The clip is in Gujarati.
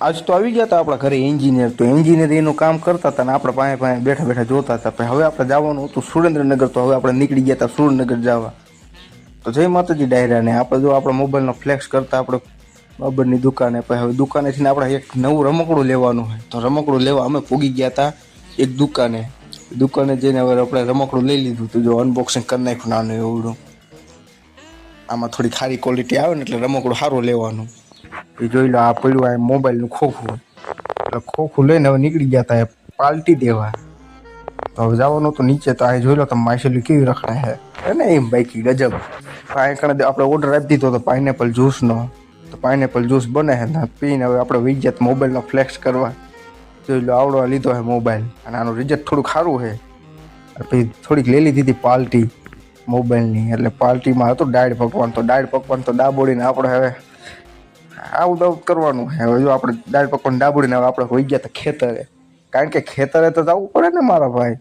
આજ તો આવી ગયા હતા આપણા ઘરે એન્જિનિયર, તો એન્જિનિયર એનું કામ કરતા હતા ને આપણે પાસે પાસે બેઠા બેઠા જોતા હતા. પછી હવે આપણે જવાનું હતું સુરેન્દ્રનગર, તો હવે આપણે નીકળી ગયા હતા સુરેન્દ્રનગર જવા. તો જય માતાજી ડાયરાને આપણે જો આપણા મોબાઈલનો ફ્લેક્સ કરતા આપણે બાબરની દુકાને. પછી હવે દુકાનેથી આપણે એક નવું રમકડું લેવાનું હોય, તો રમકડું લેવા અમે પૂગી ગયા હતા એક દુકાને જઈને હવે આપણે રમકડું લઈ લીધું. તો જો અનબોક્સિંગ કરી નાખ્યું નાનું એવડું. આમાં થોડી સારી ક્વોલિટી આવે ને એટલે રમકડું સારું લેવાનું. એ જોઈ લો, આ પડ્યું આ મોબાઈલનું ખોખું. એટલે ખોખું લઈને હવે નીકળી ગયા હતા એ પાલટી દેવા. તો હવે જવાનું તો નીચે. તો આ જોઈ લો તમે માછલી કેવી રખડે છે ને એમ બાઈકી ગજબ. આ કણે આપણે ઓર્ડર આપી દીધો હતો પાઇનેપલ જ્યુસનો. તો પાઇનેપલ જ્યુસ બને છે ને પીને હવે આપણે વહી ગયા મોબાઈલનો ફ્લેક્સ કરવા. જોઈ લો આવડો લીધો છે મોબાઈલ, અને આનું રિઝલ્ટ થોડુંક સારું છે. પછી થોડીક લઈ લીધી હતી પાલટી મોબાઈલની. એટલે પાલટીમાં હતું દાળ પકવાન, તો દાળ પકવાન તો દાબોડીને આપણે હવે આવું કરવાનું છે. હવે જો આપણે દાળ પકવાન દાબોડીને હવે આપણે હોઈ ગયા હતા ખેતરે, કારણ કે ખેતરે તો જવું પડે ને મારા ભાઈ.